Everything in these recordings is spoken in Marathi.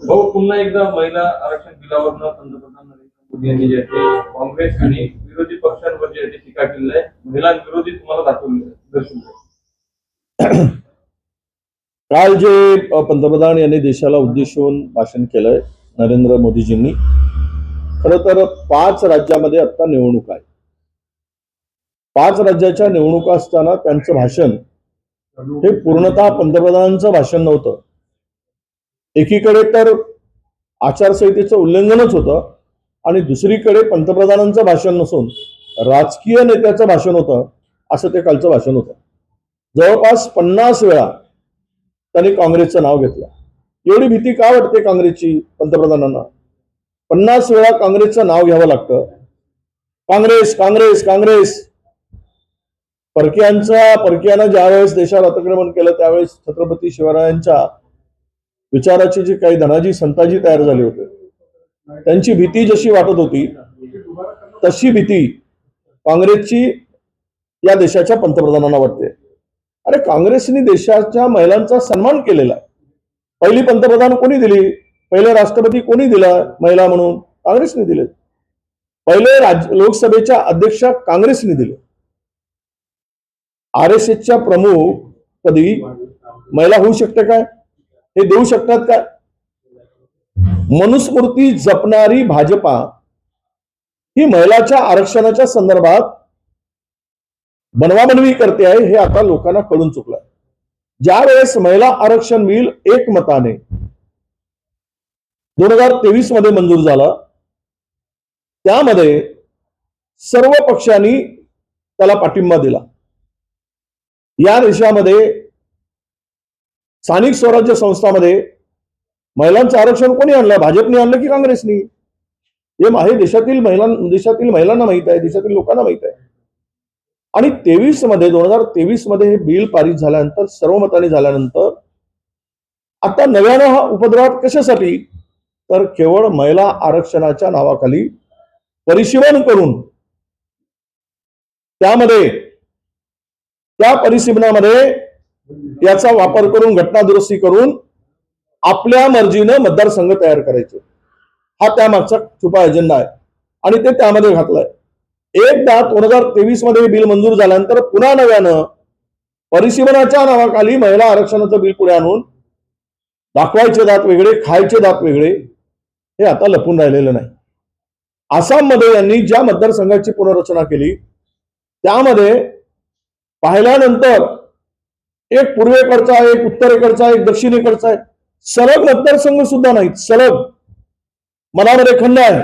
भाऊ पुन्हा एकदा महिला आरक्षण बिलावरनं पंतप्रधान नरेंद्र मोदी यांनी जे काँग्रेस आणि विरोधी पक्षांवर जे टीका केली आहे, महिला विरोधी तुम्हाला दर्शवलं. काल जे पंतप्रधान यांनी देशाला उद्देशून भाषण केलंय नरेंद्र मोदीजींनी, खरं तर 5 राज्यामध्ये आता निवडणूक आहे. 5 राज्याच्या निवडणुका असताना त्यांचं भाषण हे पूर्णतः पंतप्रधानांचं भाषण नव्हतं. एकीकडे तर आचारसंहितेचं उल्लंघनच होतं आणि दुसरीकडे पंतप्रधानांचं भाषण नसून राजकीय नेत्याचं भाषण होतं, असं ते कालचं भाषण होतं. जवळपास 50 वेळा त्यांनी काँग्रेसचं नाव घेतलं. एवढी भीती का वाटते काँग्रेसची पंतप्रधानांना? 50 वेळा काँग्रेसचं नाव घ्यावं लागतं. काँग्रेस काँग्रेस काँग्रेस. परकीयानं ज्यावेळेस देशावर अतिक्रमण केलं त्यावेळेस छत्रपती शिवरायांच्या विचाराची जी काही धनाजी संताजी तयार झाले होते, त्यांची भीती जशी वाटत होती तशी भीती काँग्रेसची या देशाच्या पंतप्रधानांना वाटते. अरे, काँग्रेसने देशाच्या महिलांचा सन्मान केलेला आहे. पहिली पंतप्रधान कोणी दिली? पहिले राष्ट्रपती कोणी दिला महिला म्हणून? काँग्रेसने दिले. पहिले लोकसभेच्या अध्यक्षा काँग्रेसने दिले. RSSच्या प्रमुख कधी महिला होऊ शकते काय? हे देऊ शकतात काय? मनुस्मृती जपणारी भाजपा ही महिलाच्या आरक्षणाच्या संदर्भात बनवाबनवी करते आहे, हे आता लोकांना कळून चुकलं. ज्या वेळेस महिला आरक्षण बिल एकमताने 2023 मध्ये मंजूर झालं, त्यामध्ये सर्व पक्षांनी त्याला पाठिंबा दिला. या देशामध्ये स्थानिक स्वराज्य संस्थांमध्ये महिलांचं आरक्षण कोणी आणलं? भाजपने आणलं की काँग्रेसनी? हे देशातील महिलांना माहित आहे, देशातील लोकांना माहित आहे. आणि 2023 मध्ये हे बिल पारित झाल्यानंतर, सर्वमताने झाल्यानंतर, आता नव्यानं हा उपद्रव कशासाठी? तर केवळ महिला आरक्षणाच्या नावाखाली परिसीमन करून त्या परिसीमनामध्ये याचा वापर करून घटना दुरुस्ती करून आपल्या मर्जीनं मतदारसंघ तयार करायचे, हा त्यामागचा छुपा एजेंडा आहे आणि ते त्यामध्ये घातलाय. एकदा 2023 मध्ये बिल मंजूर झाल्यानंतर पुन्हा नव्यानं परिसीमनाच्या नावाखाली महिला आरक्षणाचं बिल पुढे आणून दाखवायचे दात वेगळे, खायचे दात वेगळे, हे आता लपून राहिलेलं नाही. आसाममध्ये यांनी ज्या मतदारसंघाची पुनर्रचना केली त्यामध्ये पाहिल्यानंतर एक पूर्वेकडचा, एक उत्तरेकडचा, एक दक्षिणेकडचा आहे, सलग मतदारसंघ सुद्धा नाहीत. सलग मनामध्ये खंड आहे.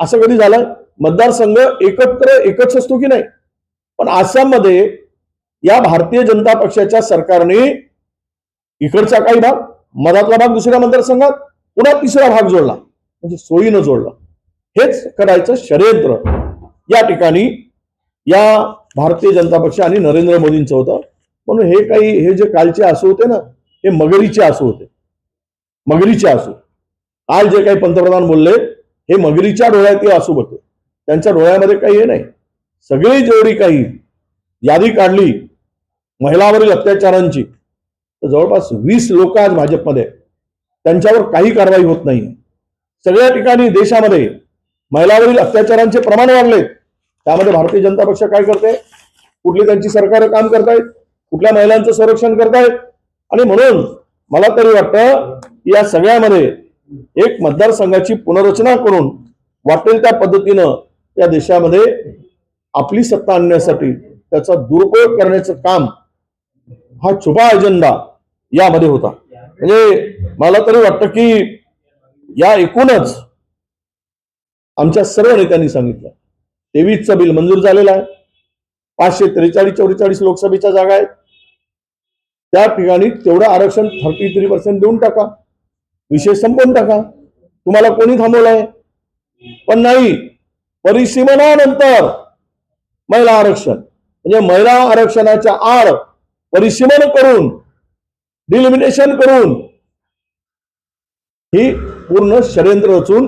असं कधी झालं? मतदारसंघ एकच असतो की नाही? पण आसाममध्ये या भारतीय जनता पक्षाच्या सरकारने इकडचा काही भाग, मधातला भाग दुसऱ्या मतदारसंघात, पुन्हा तिसरा भाग जोडला, म्हणजे सोयीनं जोडला. हेच करायचं षडयंत्र या ठिकाणी या भारतीय जनता पक्ष आणि नरेंद्र मोदींचं होतं. म्हणून हे जे कालचे आसू होते ना, हे मगरीचे आसू होते. मगरीचे आसू. काल जे काही पंतप्रधान बोलले हे मगरीच्या डोळ्यात आसू होते. त्यांच्या डोळ्यामध्ये काही हे नाही. सगळी जेवढी काही यादी काढली महिलांवरील अत्याचारांची, तर जवळपास 20 लोक आज भाजपमध्ये, त्यांच्यावर काही कारवाई होत नाही. सगळ्या ठिकाणी देशामध्ये महिलांवरील अत्याचारांचे प्रमाण वाढले. त्यामध्ये भारतीय जनता पक्ष काय करते? कुठली त्यांची सरकार काम करतायत, कुठल्या महिलांचं संरक्षण करतायत. आणि म्हणून मला तरी वाटतं या सगळ्यामध्ये एक मतदारसंघाची पुनर्रचना करून वाटेल त्या पद्धतीनं या देशामध्ये आपली सत्ता आणण्यासाठी त्याचा दुरुपयोग करण्याचं काम, हा छुपा एजेंडा यामध्ये होता. म्हणजे मला तरी वाटतं की या एकूणच आमच्या सर्व नेत्यांनी सांगितलं 23चं बिल मंजूर झालेलं आहे. 543-44 लोकसभेच्या जागा आहेत. त्या ठिकाणी तेवढं आरक्षण 33% देऊन टाका, विषय संपवून टाका. तुम्हाला कोणी थांबवलंय? पण नाही. परिसीमनानंतर महिला आरक्षण, म्हणजे महिला आरक्षणाच्या आड परिसीमन करून, डिलिमिटेशन करून ही पूर्ण षडयंत्र रचून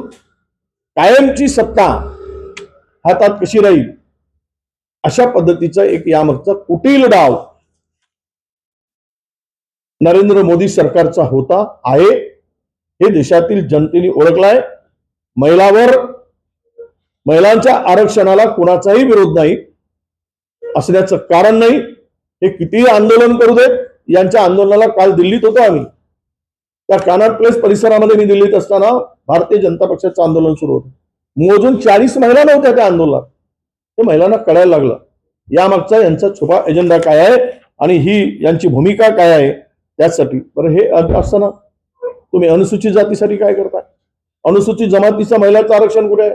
कायमची सत्ता हातात कशी राहील अशा पद्धतीचा एक यामागचा कुटील डाव नरेंद्र मोदी सरकारचा होता, आहे, हे देशातील जनतेने ओळखलाय. महिलांच्या आरक्षणाला कुणाचाही विरोध नाही, असण्याचं कारण नाही. हे कितीही आंदोलन करू देत. यांच्या आंदोलनाला काल दिल्लीत होतो आम्ही. त्या कॅनॉट प्लेस परिसरामध्ये मी दिल्लीत असताना भारतीय जनता पक्षाचं आंदोलन सुरू होतं. मोजून 40 महिला नव्हत्या त्या आंदोलनात. हे महिलांना कळायला लागलं यामागचा यांचा छुपा एजेंडा काय आहे आणि ही यांची भूमिका काय आहे. त्यासाठी बरं हे असताना तुम्ही अनुसूचित जातीसाठी काय करताय? अनुसूचित जमातीच्या महिलांचं आरक्षण कुठे आहे?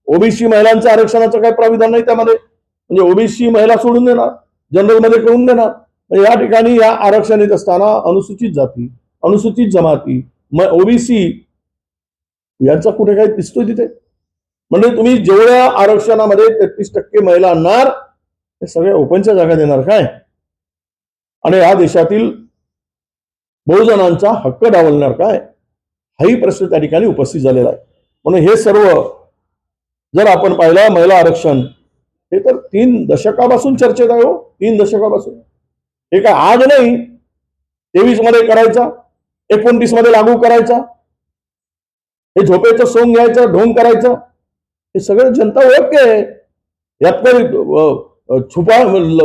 ओबीसी महिलांचं आरक्षणाचं काय प्राविधान नाही त्यामध्ये. म्हणजे ओबीसी महिला सोडून देणार, जनरल मध्ये करून देणार. म्हणजे या ठिकाणी या आरक्षण येत असताना अनुसूचित जाती, अनुसूचित जमाती, ओबीसी यांचा कुठे काय दिसतोय तिथे? म्हणजे तुम्ही जेवढ्या आरक्षणामध्ये 33% महिला आणणार ते सगळ्या ओपनच्या जागा देणार काय? आणि या देशातील बहुजनांचा हक्क डावलणार काय? हाही प्रश्न त्या ठिकाणी उपस्थित झालेला आहे. म्हणून हे सर्व जर आपण पाहिलं, महिला आरक्षण हे तर 3 दशकापासून चर्चेत आहे हो. 3 दशकापासून. हे काय आज नाही, 23 मध्ये करायचा, 29 मध्ये लागू करायचा, हे झोपेचं सोंग घ्यायचं, ढोंग करायचं, हे सगळं जनता ओळखते. यात काही छुपा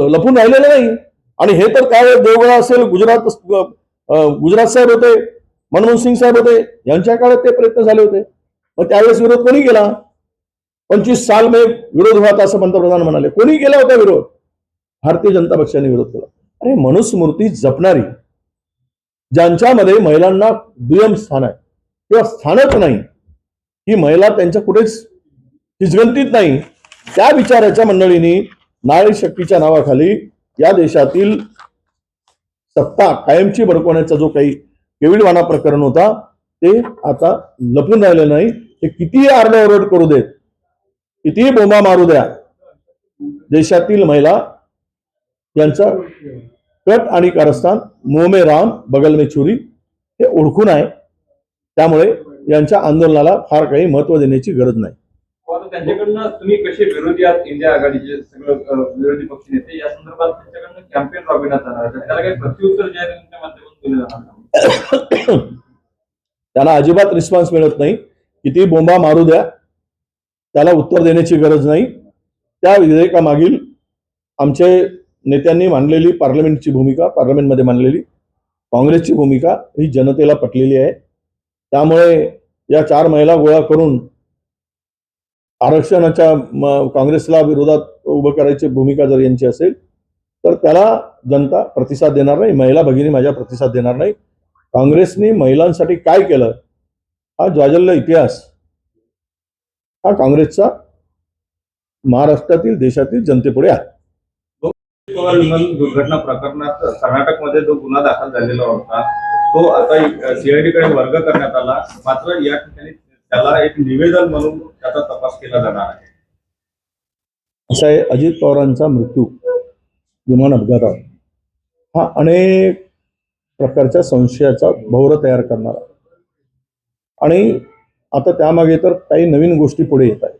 लपून राहिलेलं नाही. आणि हे तर त्यावेळेस देवगडा असेल, गुजरात साहेब होते, मनमोहन सिंग साहेब होते, यांच्या काळात ते प्रयत्न झाले होते. मग त्यावेळेस विरोध कोणी केला? 25 साल में विरोध हुआ असं पंतप्रधान म्हणाले. कोणी केला होता विरोध? भारतीय जनता पक्षाने विरोध केला. अरे मनुस्मृती जपणारी, ज्यांच्यामध्ये महिलांना दुय्यम स्थान आहे किंवा स्थानच नाही, ही महिला त्यांच्या कुठेच हिजगंतीत नाही, त्या विचाराच्या मंडळींनी नारी शक्तीच्या नावाखाली या देशातील सत्ता कायमची भडकवण्याचा जो काही केविलवाणा प्रकरण होता ते आता लपून राहिलं नाही. ते कितीही आरडाओरड करू देत, कितीही बोंबा मारू द्या, देशातील महिला यांचा कट आणि कारस्थान, मुंह में राम बगल में छुरी, हे ओळखून आहे. त्यामुळे यांच्या आंदोलनाला फार काही महत्व देण्याची गरज नाही. त्यांच्याकडनं तुम्ही कसे विरोधी आहात, इंडिया आघाडीचे सगळं विरोधी पक्ष नेते, या संदर्भात त्यांच्याकडनं कॅम्पेन राबविण्यात जाणार, त्याला काही प्रत्युत्तर जाहीरातीच्या माध्यमातून दिलं जाणार? त्याला अजिबात रिस्पॉन्स मिळत नाही. किती बोंबा मारू द्या, त्याला उत्तर देण्याची गरज नाही. त्या विधेयकामागील आमचे नेत्यांनी मांडलेली पार्लमेंटची भूमिका, पार्लमेंटमध्ये मांडलेली काँग्रेसची भूमिका ही जनतेला पटलेली आहे. त्यामुळे या 4 महिला गोळा करून आरक्षणाच्या काँग्रेसला विरोधात उभं करायची भूमिका जर यांची असेल तर त्याला जनता प्रतिसाद देणार नाही, महिला भगिनी माझ्या प्रतिसाद देणार नाही. काँग्रेसने महिलांसाठी काय केलं हा ज्वाजल्य इतिहास हा काँग्रेसचा महाराष्ट्रातील देशातील जनतेपुढे आहे. दुर्घटना प्रकरणात कर्नाटकमध्ये जो गुन्हा दाखल झालेला होता तो आता सीआयडीकडे वर्ग करण्यात आला. मात्र या ठिकाणी त्याला एक निवेदन म्हणून त्याचा तपास केला जाणार आहे. असं आहे, अजित पवारांचा मृत्यू विमान अपघातात हा अनेक प्रकारच्या संशयाचा भोवरा तयार करणारा, आणि आता त्यामागे तर काही नवीन गोष्टी पुढे येत आहेत.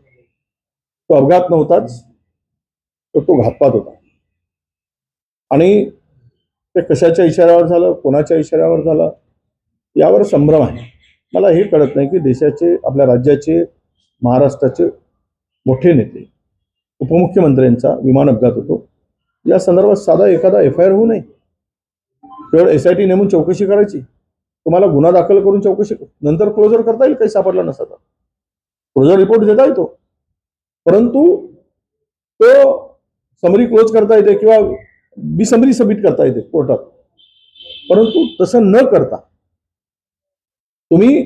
तो अपघात नव्हताच, तर तो घातपात होता. आणि ते कशाच्या इशाऱ्यावर झालं, कोणाच्या इशाऱ्यावर झालं यावर संभ्रम आहे. मला हे कळत नाही की देशाचे, आपल्या राज्याचे, महाराष्ट्राचे मोठे नेते, उपमुख्यमंत्र्यांचा विमान अपघात होतो, या संदर्भात साधा एखादा FIR होऊ नये. केवळ SIT नेमून चौकशी करायची. तुम्हाला गुन्हा दाखल करून चौकशी नंतर क्लोजर करता येईल, काही सापडला नसता तर क्लोजर रिपोर्ट देता येतो, परंतु तो समरी क्लोज करता येते किंवा बिसमरी सबमिट करता येते कोर्टात. परंतु तसं न करता तुम्ही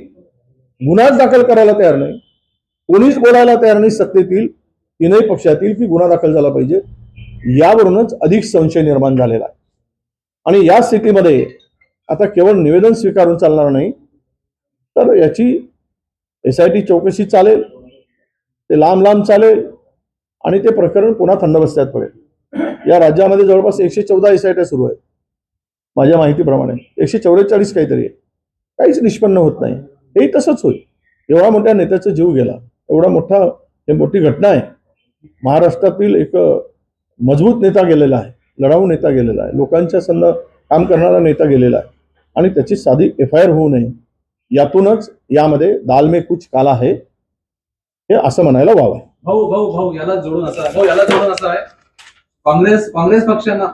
गुन्हाच दाखल करायला तयार नाही, कोणीच बोलायला तयार नाही सत्तेतील 3ही पक्षातील की गुन्हा दाखल झाला पाहिजे. यावरूनच अधिक संशय निर्माण झालेला आहे. आणि या स्थितीमध्ये आता केवळ निवेदन स्वीकारून चालणार नाही, तर याची SIT चौकशी चालेल, ते लांब लांब चालेल, आणि ते प्रकरण पुन्हा थंड बस्त्यात पडेल. या राज्यामध्ये जवळपास 114 SIT सुरू आहेत माझ्या माहितीप्रमाणे, 144 काहीतरी आहे. काहीच निष्पन्न होत नाही. हेही तसंच होईल. एवढा मोठ्या नेत्याचा जीव गेला, एवढा मोठी घटना आहे. महाराष्ट्रातील एक मजबूत नेता गेलेला आहे, लढाऊ नेता गेलेला आहे, लोकांच्या संग काम करणारा नेता गेलेला आहे. आणि त्याची साधी FIR होऊ नये, यातूनच यामध्ये दाल में कुछ काला आहे हे असं म्हणायला वाव आहे. भाऊ याला जोडून असं आहे काँग्रेस पक्षानं